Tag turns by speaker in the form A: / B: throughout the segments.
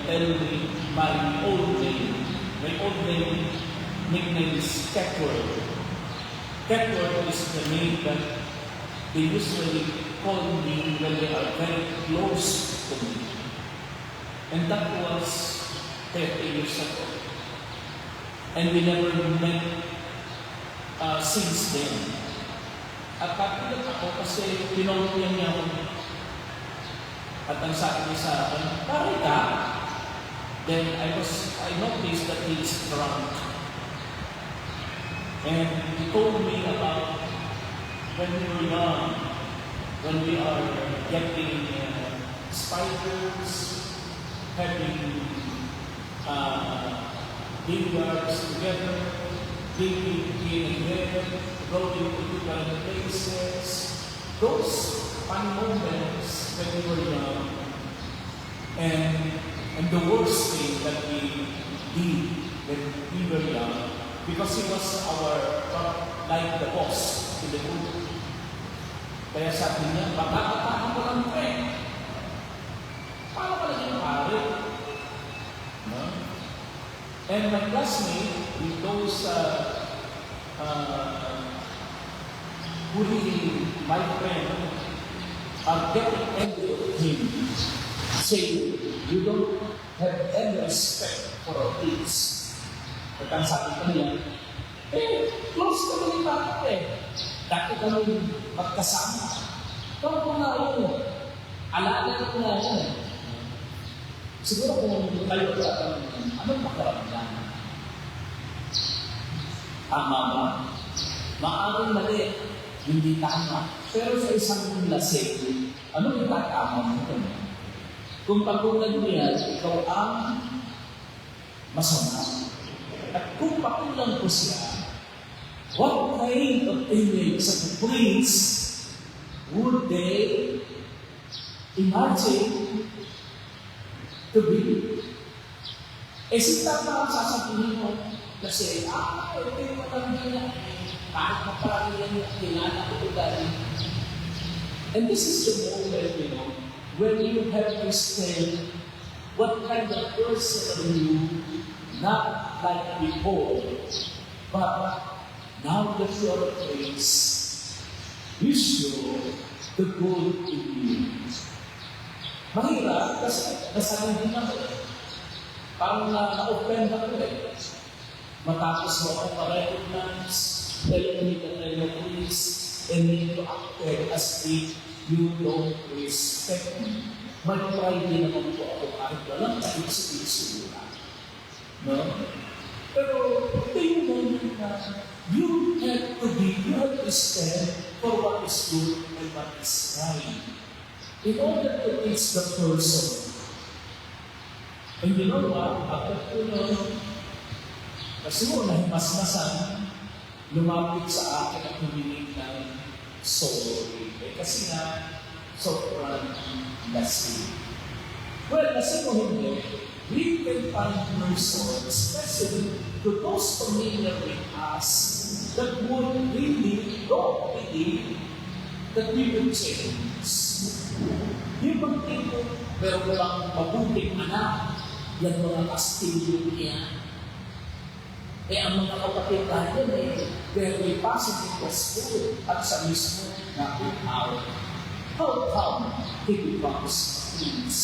A: tell me my old name. My old name, nickname is Catword. Catword is the name that they usually call me when they are very close to me. And that was 30 years ago. And we never met since then. At kapilat ako kasi pinaulihan niya ako. At ang sabi niya sa akin, pare ka? Then I noticed that he is drunk. And he told me about when we were young, when we are getting spiders, having billiards together, digging here and there, going to different places. Those fun moments when we were young. And the worst thing that we did when we were young, because he was like the boss in the group. Kaya sabi niya, baka mo lang friend. Paano ka naging pare? No? And my classmate, with those who really, my friend, are getting angry with him, saying, you don't have any respect for our kids. At ang sabi ko niya, close kami ni Papa Dati kami magkasama. Ikaw ko nga yun. Alaala ko nga yun. Siguro kung kayo sa akin, anong makaramdam? Tama ba? Maaaring mali, hindi tama. Pero sa isang lasing, anong itatama mo ito? Kung pagulan niya, ikaw ang masama. At kung pagulan ko siya, what kind of image of the prince would they imagine to be? Sinta pa ang sasabihin mo kasi, ito yung matanggal na kahit maparami yan yung kilala ko dahil. And this is the moment, when you have to say what kind of person are you, not like before, but now that you are a prince, you show the good in you. Mahirap kasi nasabi din ako parang na-offend ako Matapos mo ako ma-recognize, telling that I am a prince, and then you acted as if you don't respect me. Mag-try din naman po ako kahit walang kahit sa no? Pero ito yung moment na you have to stand for what is good and what is right. In order to reach the person. And you know what? After kasi mo nahimasmasan, lumapit sa akin at humiling ng sorry. Kasi nga, sobrang lasing. Well, kasi mo hindi, we can find person, especially to those familiar with us, that would really don't believe that we will change. Yung magtito, pero walang mabuting anak, yan mga kastilyo niya. Ang mga kapatid natin very positive was good at sa mismo na how come he becomes a prince.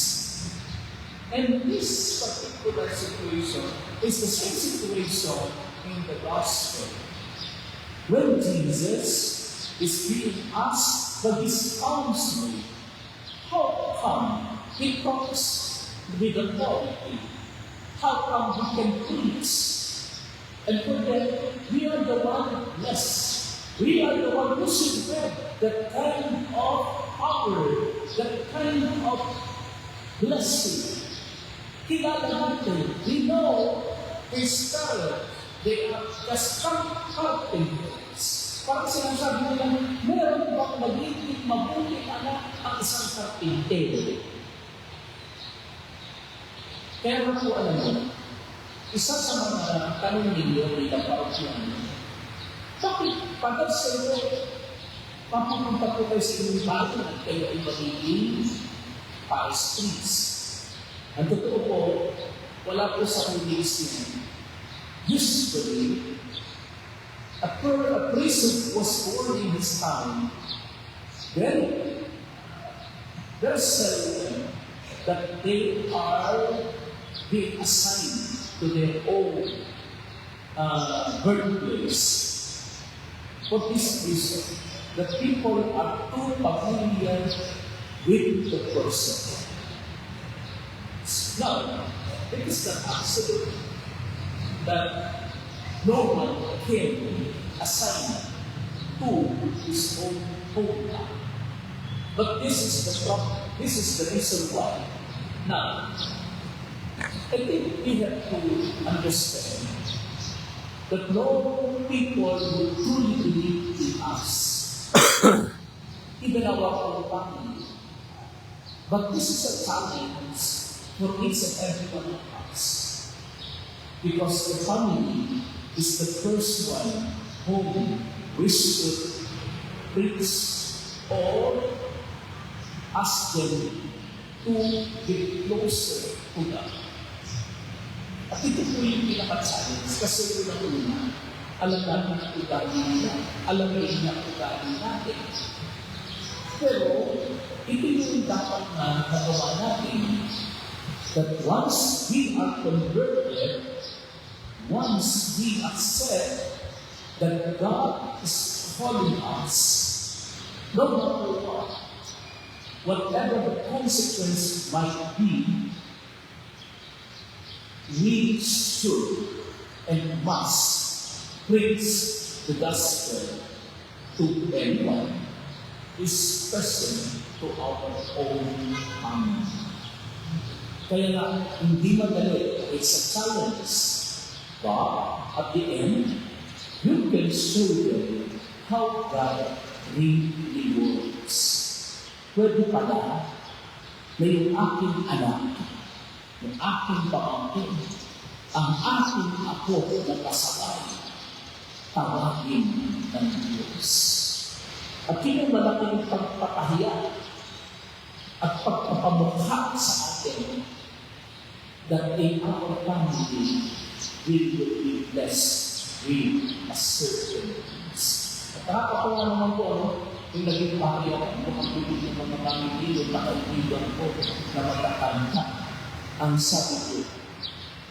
A: And this particular situation is the same situation in the gospel. When Jesus is being asked by his council, how come he comes with authority? How come he can preach? And for that, we are the one blessed. We are the one who should have that kind of power, that kind of blessing. Kilala natin, we know his talent. They are just carpenters. Parang sinasabi nila, meron bang magiging mabuting anak ang isang carpenter? Kaya po alam mo, isa sa mga tanong ninyo bilang kaopsyon, bakit pagkat sa iyo, papupunta po kayo sa inyong bago at kayo ay magiging Paris Streets? Ang totoo po, wala po sa release niya. Usually, a priest was born in his town, then there's seldom that they are being assigned to their own birthplace. For this reason, the people are too familiar with the person. Now, it is not absolute that no one can assign to his own hometown. But this is the problem. This is the reason why. Now, I think we have to understand that no people will truly believe in us, even our own family. But this is a challenge for each and every one of us, because the family is the first one whom we should preach or ask them to get closer to God. At ito po yung pinaka-challenge kasi una, alam natin ang ugali nila, alam natin ang ugali natin. Pero ito yung dapat na nagawa natin, that once we are converted, once we accept that God is calling us, no matter what, whatever the consequence might be, we should and must preach the gospel to anyone, especially to our own family. Kaya nga, hindi madali. It's a challenge. But at the end, you can show them how God really works. Pwede pala na yung aking anak, yung aking pamangkin, ang aking apo na kasabay, tawagin ng Diyos. At yun ang malaking pagpapahiya at pagpapamukha sa atin that in our family we will be blessed with a certain things. At nakakatawa naman po, yung naging pahaya, mukhang bibigyan ng mga pamilya na kaibigan ko na matatanda. Ang sabi ko,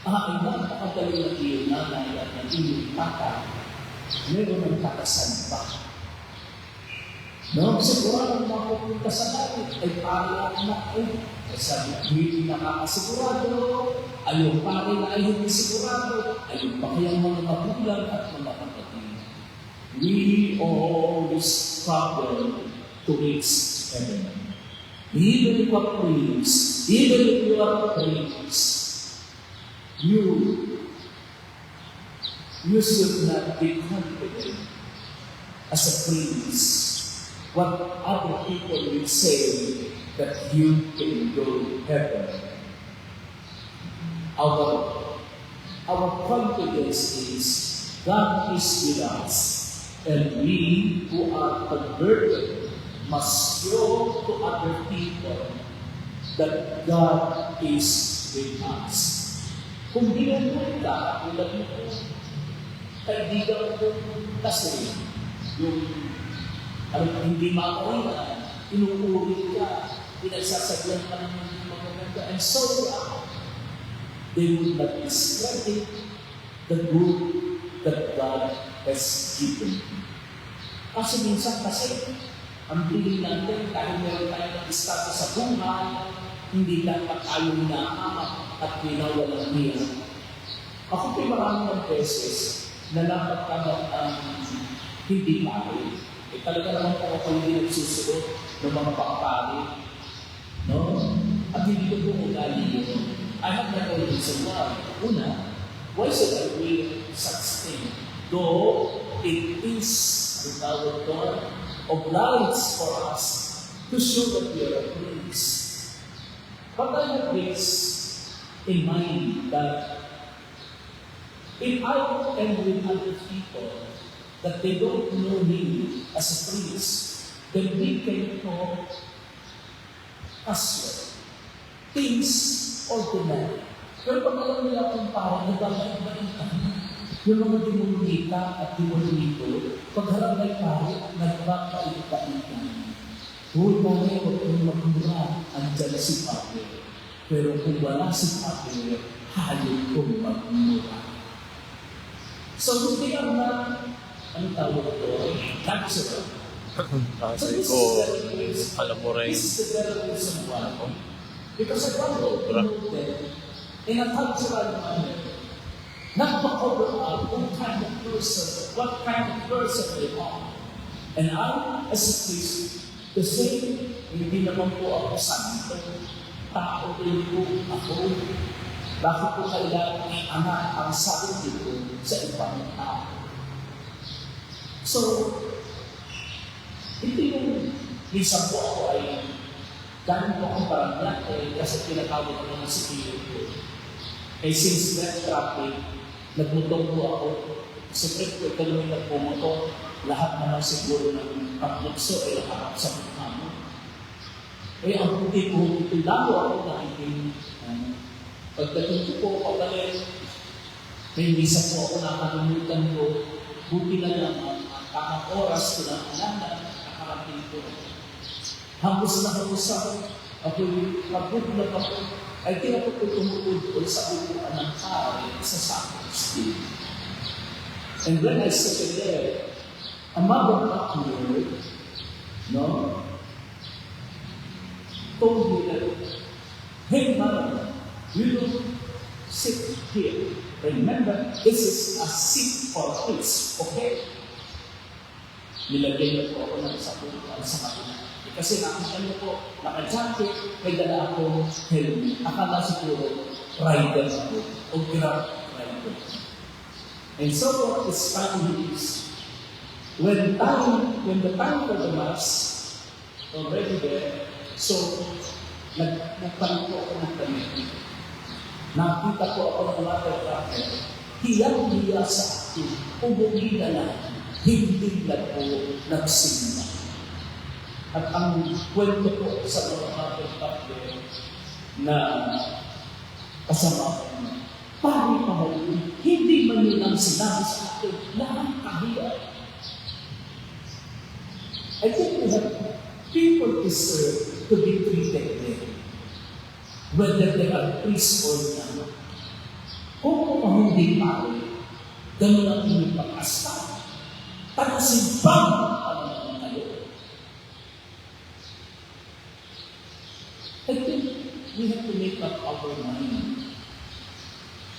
A: ay napakadali na iyong nanay at ng iyong tata, meron ng kakasan ba? No, sigurado na mapupunta sa langit ay pare ang anak ko. Sabi, hindi nakakasigurado, ay yung pare na ay hindi sigurado, ay yung pakiyang mga magulang at mga kapatid. We always struggle to reach heaven. Even if you are priests, even if you are priests, you should not be confident as a priest what other people will say that you can go to heaven. Our confidence is God is with us, and we who are converted must show to other people that God is with us. Kung di mo ka, tulad mo po, kaibigan ko kasi yung hindi makuha, inuulit ka, pinagsasabihan ka ng hindi magaganda, and so on. They will not discredit the good that God has given. Kasi minsan kasi, ang piling natin, dahil meron tayo ng estado sa buhay, hindi dapat tayo hinahamak at pinawalang niya. Ako po maraming beses na dapat hindi pare. Talaga naman po ako hindi nagsusunod ng mga pangpari. No? At hindi ko po ugali yun. I have my own reason why. Una, why should I do such thing? Though it is, ang tawag doon, obliged for us to show that we are a priest. But I have this in mind that if I am with other people that they don't know me as a priest, then we can talk as well. Things ordinary. Pero pag alam nila kung parang nagbabalik-balik ka, yung mga dimulita at dimulito, pag harap may pare, nagpapait-paitan. Huwag na rin, huwag kong magmura, andyan si Pablo. Pero kung wala si Pablo, halip kong magmura. So, hindi ka na, ang tawag ito, natural.
B: Kasi ko, alam mo rin,
A: This is the very reason why. Because I want to know that in a cultural manner, not to cover up what kind of person they are. And I, as a priest, the same, hindi naman po ako santo. Tao din po ako. Bakit po kailangan ng anak ang sarili ko sa ibang tao? So, hindi yung minsan po ako ay dahil po akong parangyak kasi pinatawag ko naman si Pio ko. Since that traffic, nagmutong po ako. Siyempre po, ito naman nagpumoto. Lahat naman siguro ng paglukso ay lahat sa mukha mo. Ang puti po, lalo ako nakikinig. Pagdating ko po, pabalik, may misa po ako nakalimutan ko. Buti na lang ang tamang oras ko na alala, nakarating ko. Hangos na hangos ako'y pagbubulag ako, ay tinapagtutungkod ko sa upuan ng pare sa sacristy. And when I sat there, a mother up here, told me that, hey mother, you don't sit here. Remember, this is a seat for kids, okay? Nilagay na po ako ng sa upuan sa kanila. Kasi nakita niyo po, naka-jacket, may dala ako helmet. Akala siguro, rider ako, o grab rider. And so what is funny is, when the time for the mass, already there, so, nagpalit po ako ng damit. Nakita po ako ng water traffic. Hiyang-hiya sa akin, umuwi na lang, hindi na po nagsimula. At ang kwento po sa mga kapatid na kasama ko, pari pahuli, hindi man yun ang sinabi sa akin, nakakahiya. I think we have people deserve to be treated there, whether they are priests or not. Kung hindi pari, ganun ang inyong pag-asta. Taga-simbang ang kayo. I think we have to make up our mind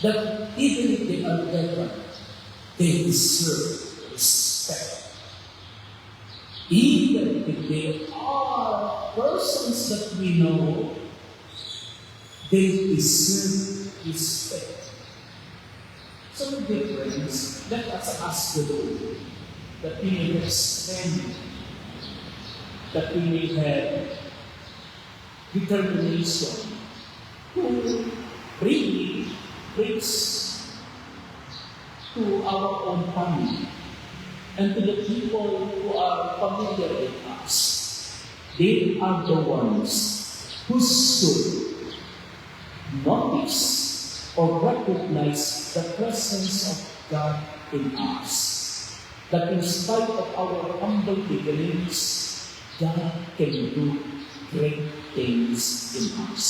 A: that even if they are veteran, they deserve respect. Even if they are persons that we know, they deserve respect. So, dear friends, let us ask the Lord that we may have strength, that we may have determination to really preach to our own family and to the people who are familiar with us. They are the ones who should notice or recognize the presence of God in us. That in spite of our humble beginnings, God can do great things in us.